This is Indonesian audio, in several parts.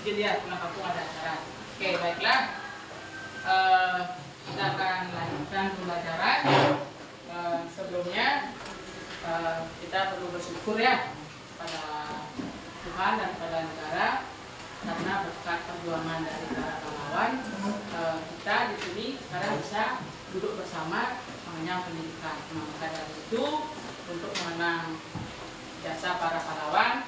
Mungkin dia pulang kampung ada acara. Oke, baiklah. Kita akan lanjutkan pembelajaran. Sebelumnya kita perlu bersyukur ya pada Tuhan dan pada negara, karena berkat perjuangan dari para pahlawan kita di sini sekarang bisa duduk bersama mengenyam pendidikan. Nah, maka dari itu untuk mengenang jasa para pahlawan,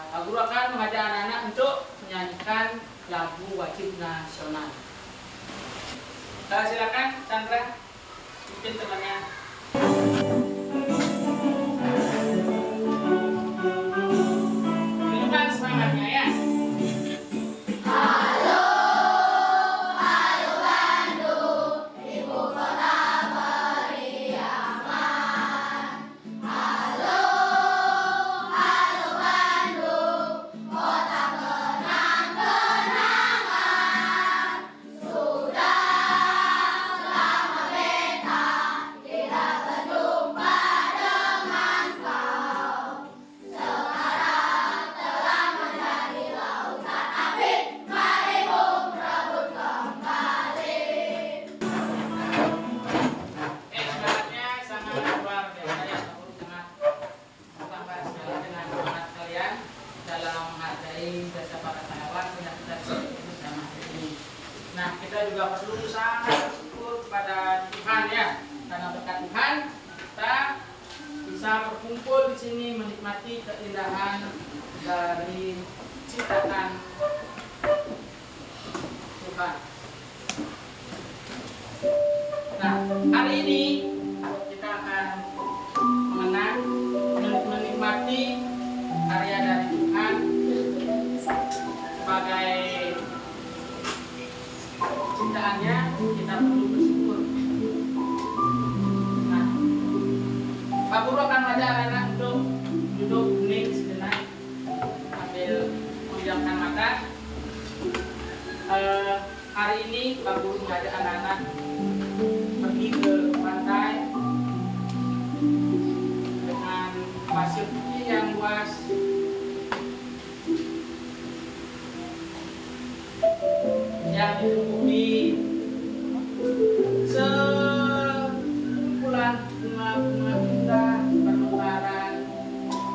Pak Guru akan mengajak anak-anak untuk menyanyikan lagu wajib nasional. Silakan Chandra, mungkin temannya. Tunjukkan semangatnya ya. Nah, kita juga perlu sangat bersyukur kepada Tuhan ya, karena berkat Tuhan kita bisa berkumpul di sini menikmati keindahan dari ciptaan Tuhan. Nah, hari ini kita akan mengenang, menikmati karya dari Tuhan sebagai ciptaannya. Kita perlu bersyukur. Nah, Pak Guru akan mengajak anak untuk duduk hening sejenak sambil memejamkan mata. Hari ini Pak Guru mengajak anak-anak pergi ke pantai dengan pasir putih yang luas, yang ditumbuhi sekumpulan bunga-bunga indah bermekaran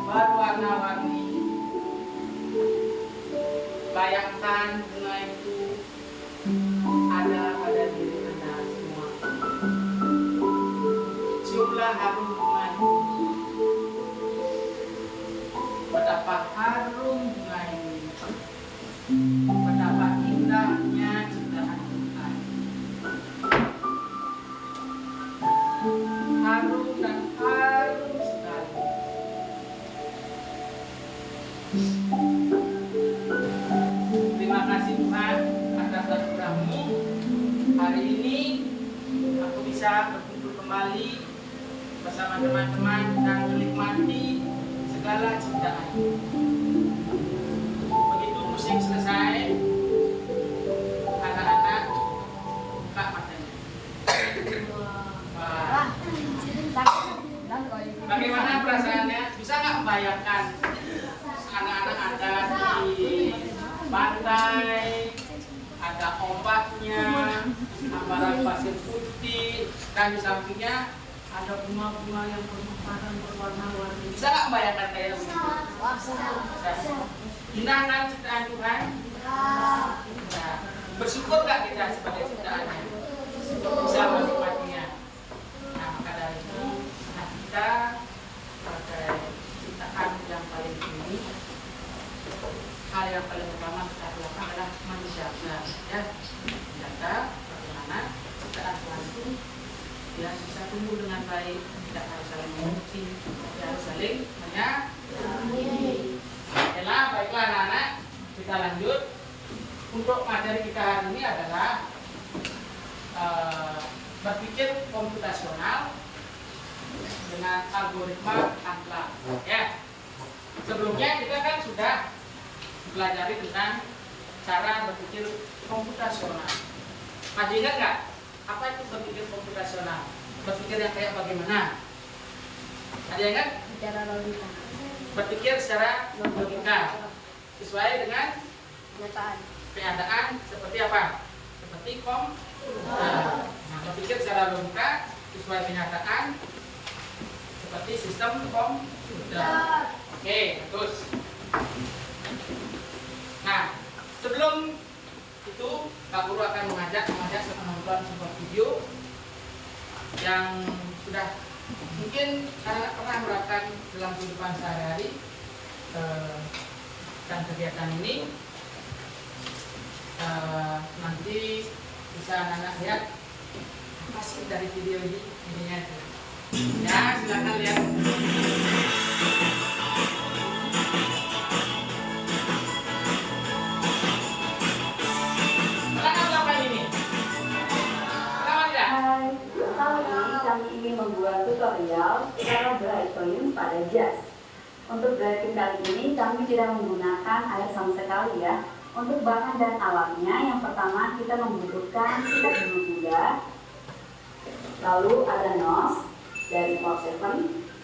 berwarna-warni. Bayangkan bunga itu ada pada diri Anda semua. Ciumlah harum bunga itu. Betapa harum bunga ini. Betapa indahnya ciptaan Tuhan. Harum dan harum sekali. Terima kasih Tuhan atas anugerah-Mu. Hari ini aku bisa berkumpul kembali bersama teman-teman dan menikmati segala ciptaan-Mu. Begitu musik selesai, anak-anak buka matanya. Wah. Bagaimana perasaannya? Bisa nggak membayangkan anak-anak ada di pantai, ada ombaknya, hamparan pasir putih, dan di sampingnya ada bunga-bunga yang bermekaran berwarna-warni. Bisa nggak membayangkan kayak begitu? Indah kan ciptaan Tuhan? Nah, bersyukur nggak kita sebagai ciptaannya? Bisa menikmatinya. Nah, maka dari itu, nah kita sebagai ciptaan yang paling tinggi, hal yang paling utama kita lakukan adalah menjaga, ya, menjaga bagaimana ciptaan Tuhan itu dia bisa tumbuh dengan baik, tidak harus saling menguji, tidak harus saling menyayangi. Baiklah anak-anak, kita lanjut. Untuk materi kita hari ini adalah berpikir komputasional dengan algoritma ANPLA. Ya, sebelumnya kita kan sudah pelajari tentang cara berpikir komputasional. Masih ingat nggak apa itu berpikir komputasional? Berpikir yang kayak bagaimana? Ada yang ingat? Secara logika. Berpikir secara logika sesuai dengan Penyataan seperti apa? Seperti komputer. Nah, berpikir secara logika sesuai kenyataan seperti sistem komputer. Oke, terus. Nah, sebelum itu Pak Guru akan mengajak menonton sebuah video yang sudah mungkin anak pernah melakukan dalam kehidupan sehari-hari, dan kegiatan ini nanti bisa anak-anak lihat apa sih dari video ini ininya itu. Ya, silakan lihat. Membuat tutorial cara brightening pada jas. Untuk brightening kali ini kami tidak menggunakan air sama sekali ya. Untuk bahan dan alatnya, yang pertama kita membutuhkan sikat bulu gula, lalu ada nose dari Cloud7.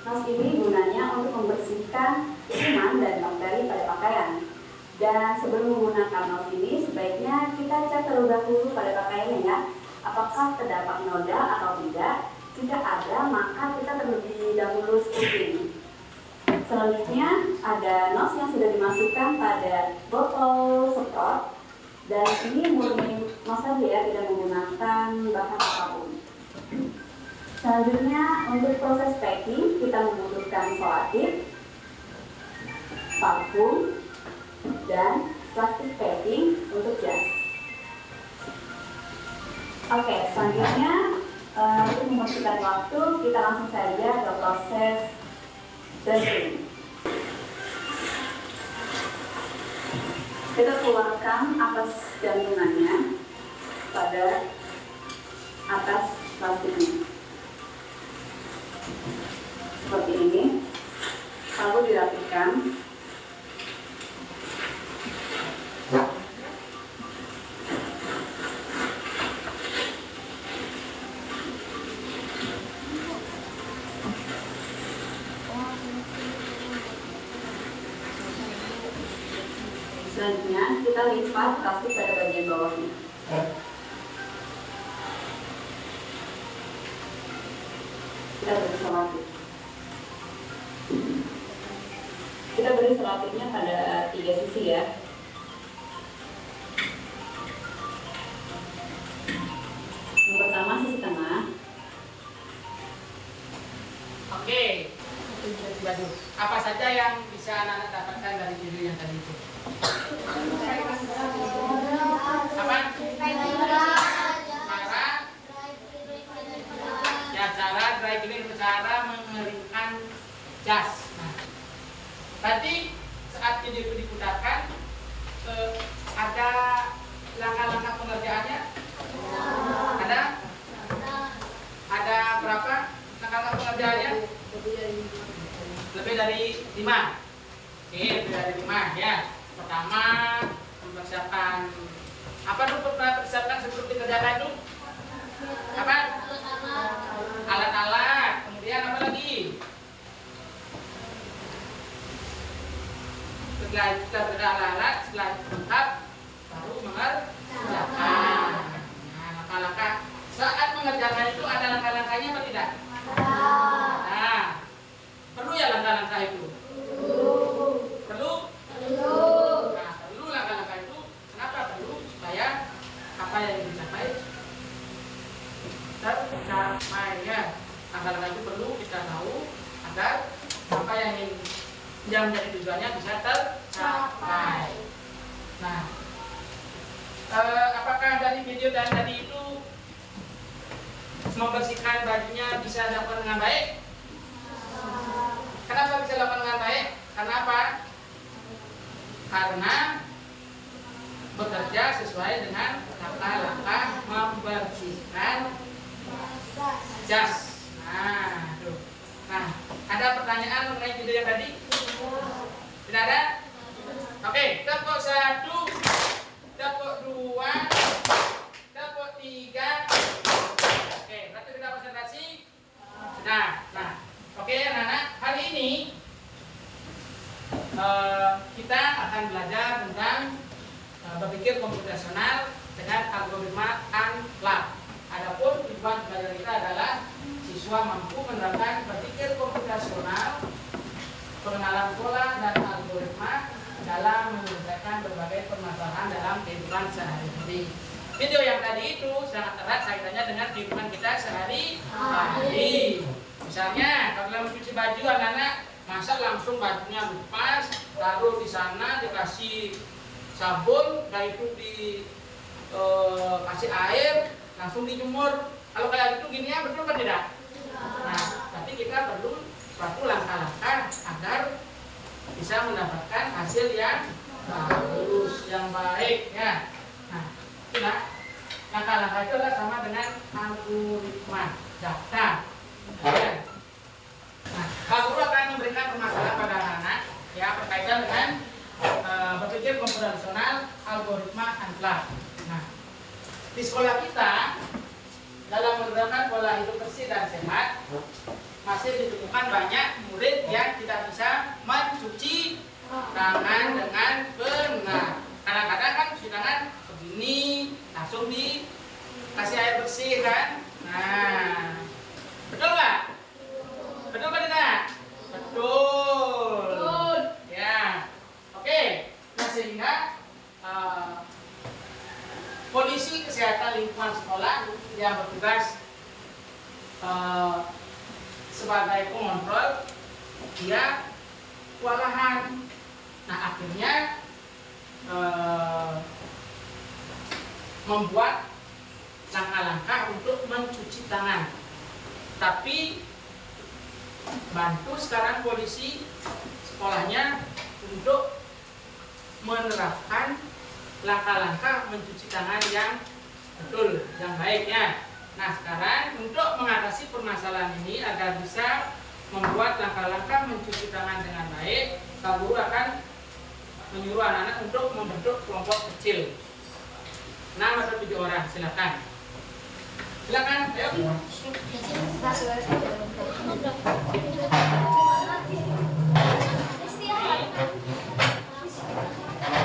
Nose ini gunanya untuk membersihkan kuman dan bakteri pada pakaian. Dan sebelum menggunakan nose ini, sebaiknya kita cek terlebih dahulu pada pakaiannya ya, apakah terdapat noda atau tidak. Jika ada, maka kita terlebih dahulu scooping. Selanjutnya ada nose yang sudah dimasukkan pada botol semprot, dan ini murni nose saja ya, tidak menggunakan bahan apapun. Selanjutnya untuk proses packing kita membutuhkan selotip, parfum, dan plastik packing untuk jas. Oke, selanjutnya untuk mempersingkat waktu, kita langsung saja ke proses dressing. Kita keluarkan atas gantungannya pada atas plastiknya seperti ini, lalu dirapikan. Selanjutnya kita lipat plastik pada bagian bawahnya. Kita beri selotip. Kita beri selotipnya pada 3 sisi ya. Yang pertama sisi tengah. Oke. Apa saja yang bisa anak-anak dapatkan dari video yang tadi itu? Apa? Cara dry cleaning, cara mengeringkan jas. Nah, tadi saat video itu diputarkan, ada langkah-langkah pengerjaannya? Ada berapa langkah-langkah pengerjaannya? Lebih dari 5. Oke, lebih dari 5 ya. Pertama, mempersiapkan apa dulu persiapkan sebelum dikerjakan itu? Apa? Alat-alat. Kemudian apa lagi? Setelah kita berada alat-alat, setelah lengkap, baru mengerjakan. Nah, langkah-langkah saat mengerjakan itu ada langkah-langkahnya atau tidak? Nah, perlu ya langkah-langkah itu? Perlu? Nah, perlu langkah-langkah itu. Kenapa perlu? Supaya apa yang dicapai tercapai ya. Langkah-langkah itu perlu kita tahu agar apa yang menjadi tujuannya bisa tercapai. Nah, apakah dari video dan tadi itu membersihkan bajunya bisa dilakukan dengan baik? Kenapa bisa dilakukan dengan baik? Karena apa? Karena bekerja sesuai dengan langkah-langkah membersihkan jas. Nah, tuh. Nah, ada pertanyaan mengenai video yang tadi? Tidak ada? Oke, tepuk 1, tepuk 2, tepuk 3. Oke, berarti sudah konsentrasi? Sudah. Nah, oke anak-anak, hari ini kita akan belajar tentang berpikir komputasional dengan algoritma unlock. Adapun tujuan belajar kita adalah siswa mampu menerapkan berpikir komputasional, pengenalan pola dan algoritma dalam menyelesaikan berbagai permasalahan dalam kehidupan sehari-hari. Video yang tadi itu sangat erat kaitannya dengan kehidupan kita sehari-hari. Misalnya kalau mencuci baju anak-anak, masa langsung bajunya lepas, taruh di sana dikasih sabun, dan itu dikasih air, langsung dijemur. Kalau kayak gitu gini ya, betul kan tidak? Nah, tapi kita perlu suatu langkah-langkah agar bisa mendapatkan hasil yang bagus, yang baik ya. Nah, tidak. Langkah-langkah itu adalah sama dengan algoritma data. Ya. Nah, Pak Guru akan memberikan permasalahan pada anak-anak ya berkaitan dengan berpikir komputasional, algoritma unlock. Nah, di sekolah kita dalam menerapkan pola hidup bersih dan sehat masih ditemukan banyak murid yang tidak bisa mencuci tangan dengan benar. Kadang-kadang kan cuci tangan begini, langsung dikasih air bersih kan. Nah, betul nggak? Betul kan tidak? Betul. Ya, oke. Nah, sehingga polisi kesehatan lingkungan sekolah yang bertugas sebagai pengontrol, dia kewalahan. Nah, akhirnya membuat langkah-langkah untuk mencuci tangan. Tapi bantu sekarang polisi sekolahnya untuk menerapkan langkah-langkah mencuci tangan yang betul, yang baik ya. Nah, sekarang untuk mengatasi permasalahan ini agar bisa membuat langkah-langkah mencuci tangan dengan baik, Pak Guru akan menyuruh anak-anak untuk membentuk kelompok kecil 6 atau 7 orang, silakan. Silakan, ayo.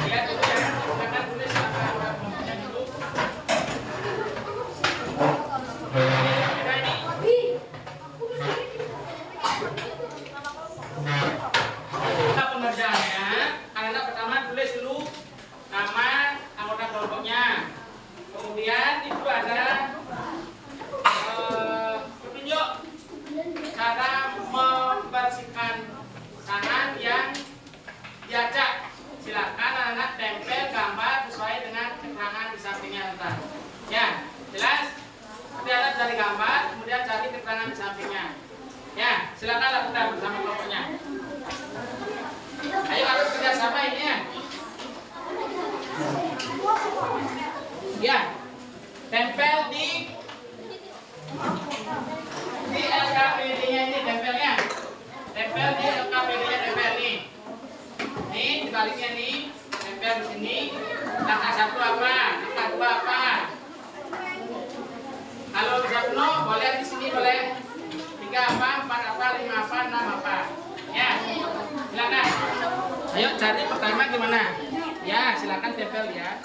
Lihat dulu ya, silakan tulis kelompoknya dulu. Pengerjaannya, anak-anak pertama tulis dulu nama anggota kelompoknya. Kemudian itu ada petunjuk cara membersihkan tangan yang diajak. Silakan anak-anak tempel gambar sesuai dengan keterangan di sampingnya ntar. Ya, jelas? Nanti anak cari gambar, kemudian cari keterangan di sampingnya. Ya, silakan lakukan bersama kelompoknya. Ayo harus kerjasama ini ya. Ya, tempel di LKPD-nya ini tempelnya. Tempel di LKPD-nya tempel nih. Nih dibaliknya nih, tempel di sini. Langkah 1 apa? Langkah 2 apa? Kalau bisa penuh boleh di sini boleh. 3 apa? 4 apa? 5 apa? 6 apa? Ya, silakan. Ayo cari pertama gimana? Ya, silakan tempel ya.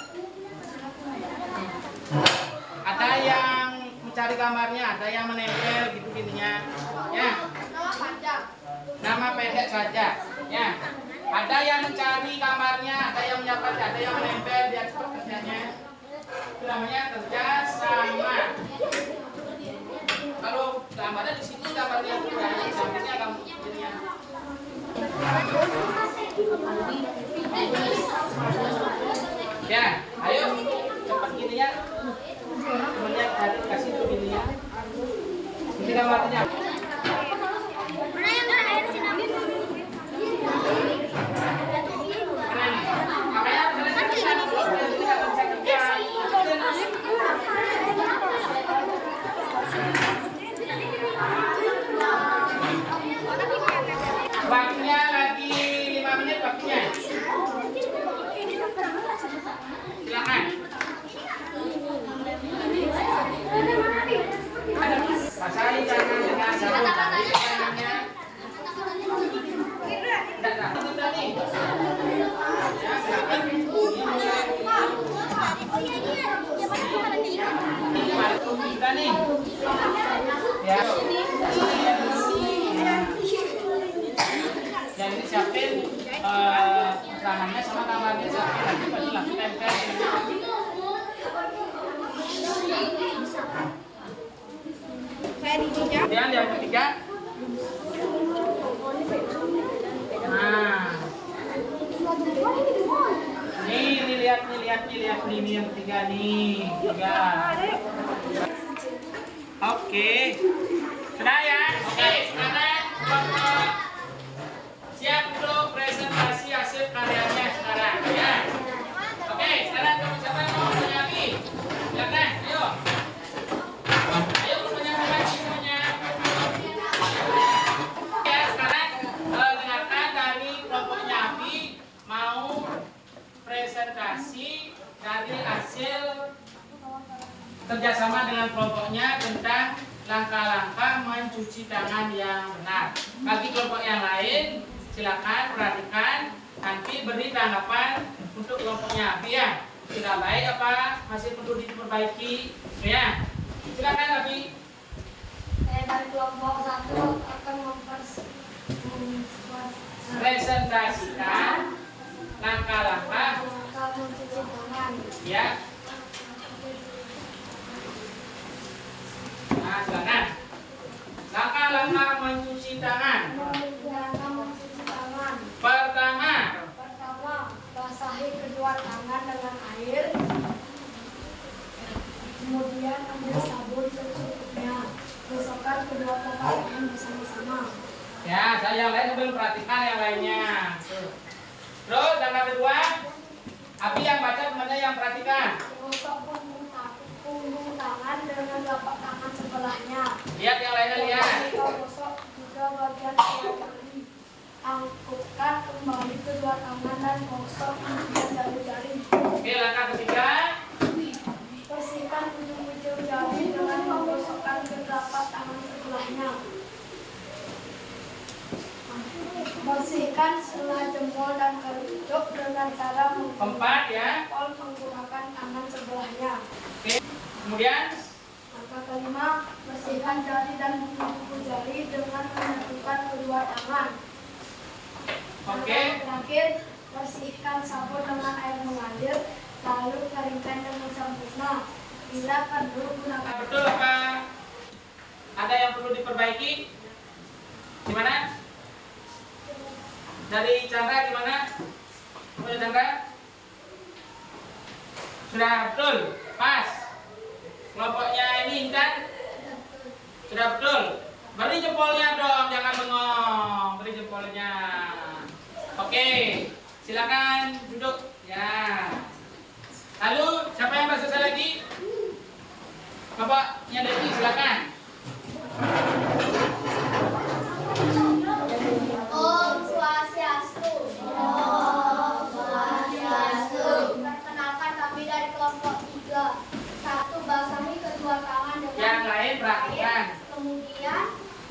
Ada yang mencari gambarnya, ada yang menempel gitu gininya. Ya. Nama pendek saja. Ya. Ada yang mencari gambarnya, ada yang menyiapkan, ada yang menempel di atas kerjanya. Itu namanya kerja sama. Kalau gambarnya di sini gambarnya di sampingnya kamu jadinya. Ya, ayo cepat gini ya. Temennya tadi kasih tuh gini ya. Ini gambarnya. Waktunya lagi 5 menit waktunya. Silakan. Basahi tangan dengan tangannya sama tangannya sakit nanti pada langsung tempel. Kemudian yang ketiga, nah, ini lihat nih yang ketiga nih, tiga. Oke, sudah ya. Oke, sekarang kelompok siap untuk presentasi hasil karyanya sekarang ya. Oke, sekarang siapa yang mau menyanyi? Silakan, ayo. Ayo menyanyi semuanya. Ya, sekarang dengarkan dari kelompoknya Abi mau presentasi dari hasil kerjasama dengan kelompoknya tentang langkah-langkah mencuci tangan yang benar. Bagi kelompok yang lain, silakan perhatikan, nanti beri tanggapan untuk kelompoknya Abi ya. Sudah baik apa masih perlu diperbaiki ya? Silakan Abi. Dari kelompok 1 akan Presentasikan langkah-langkah mencuci tangan. ya. Nah, silakan. Langkah-langkah mencuci tangan. Pertama, Basahi kedua tangan dengan air. Kemudian ambil sabun secukupnya. Gosokkan kedua telapak tangan bersama-sama. ya, saya yang lain sambil perhatikan yang lainnya. Terus langkah kedua, Abi yang baca, temannya yang perhatikan. Gosok punggung tangan dengan telapak tangan sebelahnya. Lihat yang lainnya lihat. Gosok juga bagian jari. Angkutkan kembali kedua tangan dan gosok bagian jari-jari. Oke, langkah ketiga. Bersihkan ujung-ujung jari dengan menggosokkan ke telapak tangan sebelahnya. Bersihkan sela jempol dan kerucut dengan cara Keempat ya. menggunakan tangan sebelahnya. Oke. Kemudian Langkah kelima, bersihkan jari dan kuku jari dengan menyatukan kedua tangan. oke. Terakhir, bersihkan sabun dengan air mengalir, lalu keringkan dengan sempurna. Bila perlu gunakan. Betul apa? Ada yang perlu diperbaiki? Gimana? Dari Chandra gimana? Dari Chandra? Sudah betul? Pas? Kelompoknya ini Intan? Sudah betul? Beri jempolnya dong, jangan bengong. Beri jempolnya. Oke, silakan duduk. Ya. Lalu siapa yang bahasa saya lagi? Bapaknya Devi, silakan. Om Swastiastu. Om Swastiastu. Perkenalkan kami dari kelompok 3. 1. Basahi kedua tangan dengan Yang lain perhatikan. Kemudian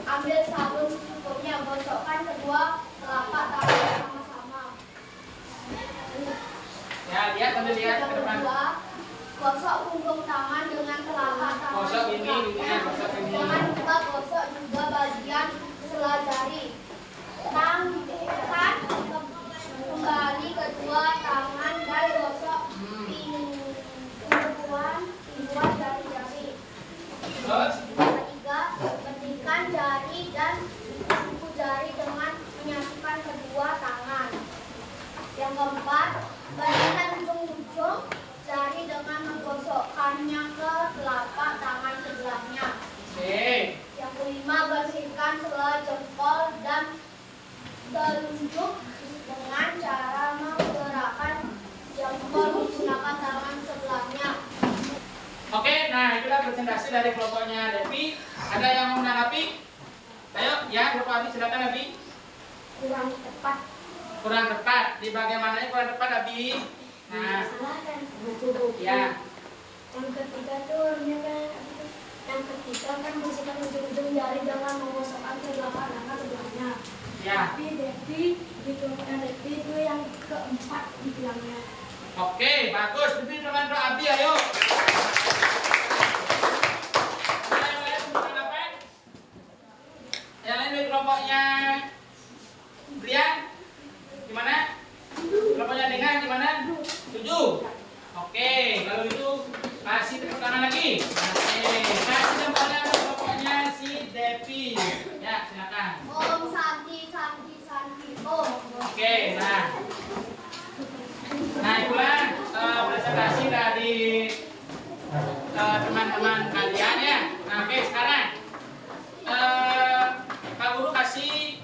ambil sabun secukupnya, gosokkan kedua telapak tangan bersama-sama. Ya, lihat sambil lihat ke depan. Kedua, gosok punggung tangan dengan telapak tangan. Gosok ini, gosok ini. Jangan lupa gosok juga bagian sela jari. Tangkap kembali kedua tangan dan gosok pinggul jari-jari. Terus, Ketiga, bersihkan jari dan kuku jari dengan menyatukan kedua tangan. Yang keempat, bersihkan ujung-ujung jari dengan menggosokkannya ke telapak tangan sebelahnya. oke. Yang kelima, bersihkan sela jempol dan telunjuk dengan cara menggerakkan jempol menggunakan tangan sebelahnya. Oke, nah itulah presentasi dari kelompoknya Devi. Ada yang mau menanggapi? Ayo, ya, kelompok Abi, silakan Abi. Kurang tepat. Kurang tepat. Di bagaimananya kurang tepat Abi? Nah, ya. Yang ketiga tuh yang ketiga kan bersihkan ujung-ujung jari dengan menggosokkan kedua tangan sebelahnya. Ya. Tapi Devi di kelompoknya Devi itu yang keempat dibilangnya. Oke, bagus. Diberi dengan doa Abi, ayo. Ada yang lain mau tanggapan? Yang lain dari kelompoknya Brian, gimana? Setuju? Oke, kalau itu kasih tepuk tangan lagi. Oke, kasih tempatnya pokoknya si Devi. Ya, silakan. Om Santi Santi Santi Om. Oke, nah itulah presentasi dari teman-teman kalian ya. Nah, oke, sekarang Pak Guru kasih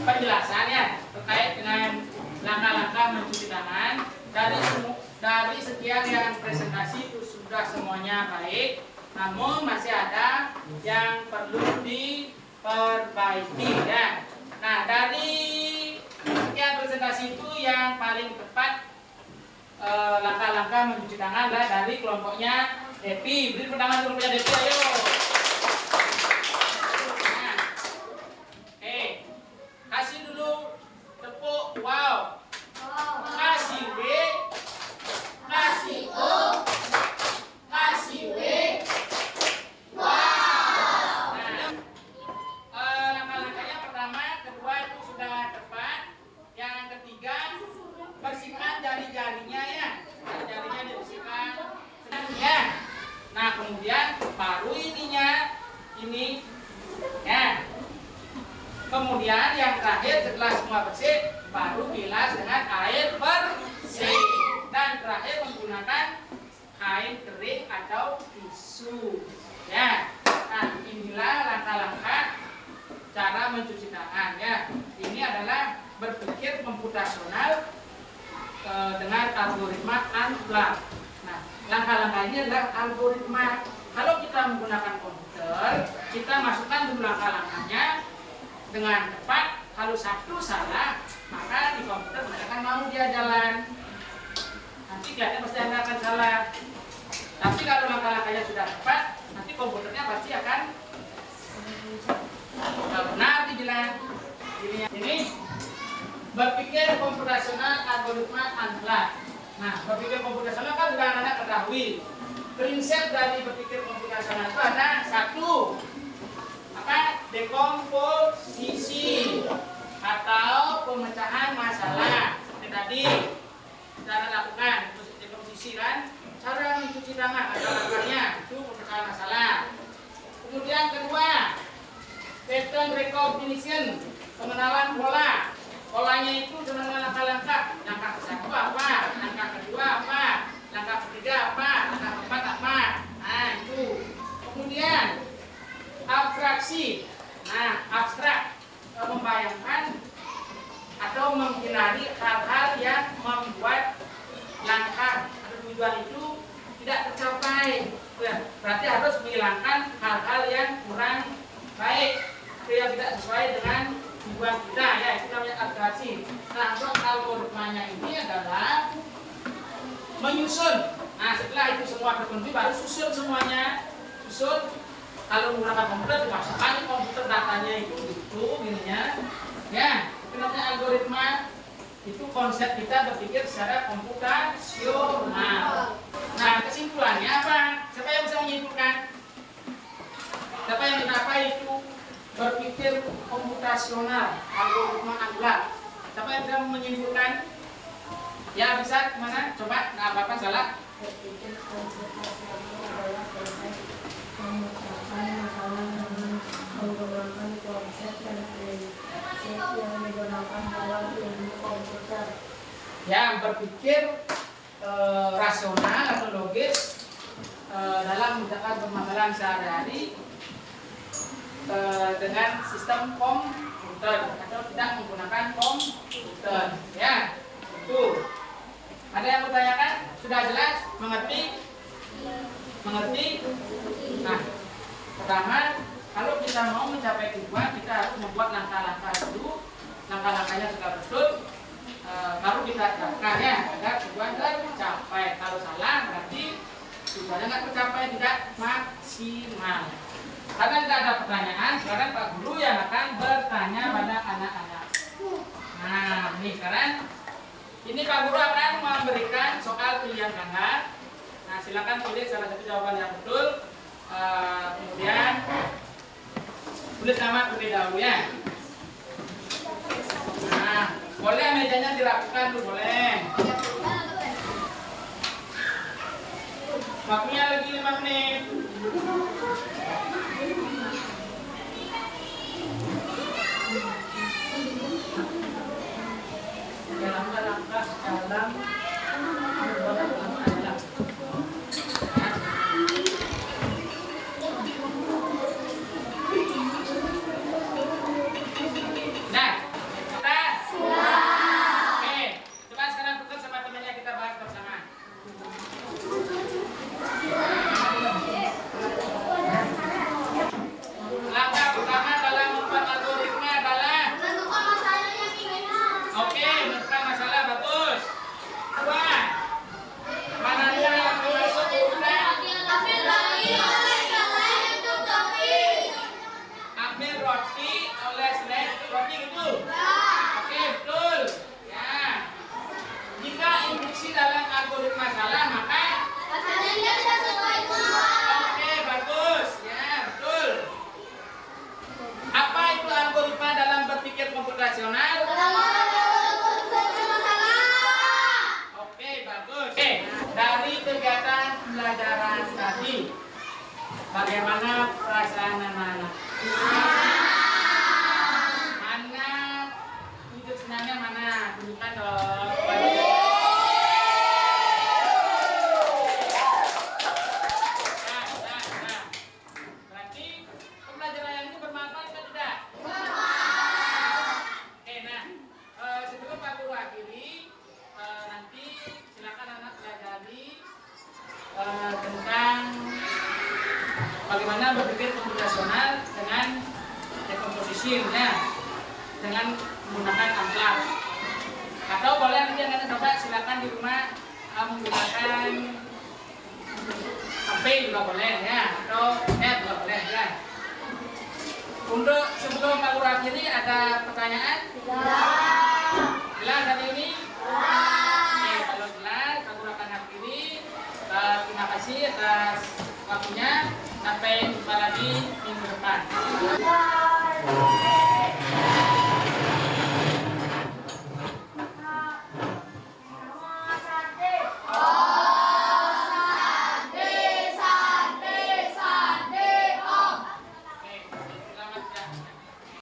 penjelasan ya terkait dengan langkah-langkah mencuci tangan. Dari sekian yang presentasi itu sudah semuanya baik, namun masih ada yang perlu diperbaiki ya. Nah, dari sekian presentasi itu yang paling tepat langkah-langkah mencuci tangan adalah dari kelompoknya Devi. Beri pertama kelompoknya Devi, ayo. Nah, kasih dulu tepuk wow. Kasih W, kasih O, kasih W. Wow. Nah, langkah-langkahnya pertama, kedua itu sudah tepat. Yang ketiga, bersihkan jari-jarinya ya. Jari-jarinya dibersihkan. Ya. Nah, kemudian baru ininya ini ya. Kemudian yang terakhir setelah semua bersih, baru bilas dengan air bersih. Dan terakhir menggunakan kain kering atau tisu. Ya. Nah, inilah langkah-langkah cara mencuci tangan ya. Ini adalah berpikir komputasional dengan algoritma Unplugged. Nah, langkah-langkah ini adalah algoritma. Kalau kita menggunakan komputer, kita masukkan dulu langkah-langkahnya dengan tepat. Kalau satu salah, maka di komputer tidak akan mau dia jalan. Nanti kelihatannya pasti Anda akan salah. Tapi kalau langkah-langkahnya sudah tepat, nanti komputernya pasti akan benar dibilang. Ini berpikir komputasional algoritma Unplugged. Nah, berpikir komputasional kan sudah Anda ketahui. Prinsip dari berpikir komputasional itu ada satu, dekomposisi atau pemecahan masalah. Seperti tadi cara lakukan dekomposisi kan, cara mencuci tangan atau langkahnya itu pemecahan masalah. Kemudian kedua, pattern recognition, pengenalan pola. Polanya itu dengan langkah-langkah. Langkah satu apa, langkah kedua apa, langkah ketiga apa, langkah keempat apa. Nah itu. Kemudian abstraksi. Nah, abstrak membayangkan atau menghindari hal-hal yang membuat langkah atau tujuan itu tidak tercapai. Berarti harus menghilangkan hal-hal yang kurang baik, yang tidak sesuai dengan tujuan kita ya, itu namanya abstraksi. Nah, untuk algoritmanya ini adalah menyusun. Nah, setelah itu semua terpenuhi baru susun semuanya. Susun. Kalau menggunakan komputer dimasukkan komputer datanya itu gininya. Ya, itu namanya algoritma. Itu konsep kita berpikir secara komputasional. Nah, kesimpulannya apa? Siapa yang bisa menyimpulkan? Siapa yang mencapai itu berpikir komputasional, algoritma Unplugged? Siapa yang bisa menyimpulkan? Ya, bisa mana? Coba, nggak apa-apa salah. Berpikir komputasional adalah proses memecahkan masalah dengan menggunakan konsep dan prinsip yang digunakan dalam ilmu komputer. Yang berpikir rasional atau logis dalam mengerjakan permasalahan sehari-hari dengan sistem komputer atau tidak menggunakan komputer. Ya, itu. Ada yang bertanyakan? Sudah jelas? Mengerti? Mengerti? Nah, pertama, kalau kita mau mencapai tujuan, kita harus membuat langkah-langkah dulu. Langkah-langkahnya sudah betul, baru kita terapkan ya, agar tujuan tercapai. Kalau salah, berarti tujuannya nggak tercapai, tidak maksimal. Karena tidak ada pertanyaan, sekarang Pak Guru yang akan bertanya pada anak-anak. Nah, ini sekarang, ini Pak Guru akan memberikan soal pilihan ganda. Nah, silakan pilih salah satu jawaban yang betul. Kemudian tulis nama terlebih dahulu ya. Nah, boleh meja mejanya dirapikan tuh boleh. Waktunya lagi 5 menit. Langkah-langkah dalam nah, tas. Oke, coba sekarang tutup sama temannya kita bahas bersama. Langkah pertama dalam membuat algoritma adalah Menentukan masalah yang ingin. oke, menentukan masalah bagus. Dua, mananya yang termasuk urutan ambil roti, oles roti gitu. Oke, betul. Ya. Jika instruksi dalam algoritma salah, maka oke, bagus. Ya, betul. Apa itu algoritma dalam berpikir komputasional? Oke, bagus. Oke, dari kegiatan pembelajaran tadi, bagaimana perasaan anak-anak? Mana wujud senangnya mana? Tunjukkan dong. Nah. Berarti pembelajaran yang ini bermanfaat atau tidak? Oke, nah sebelum Pak Guru akhiri, nanti silakan anak pelajari tentang bagaimana berpikir komputasional dengan decomposition ya, dengan menggunakan amplat. Atau boleh nanti anak coba silakan di rumah menggunakan HP juga boleh ya, atau juga boleh ya. Untuk sebelum Pak Guru akhiri ada pertanyaan?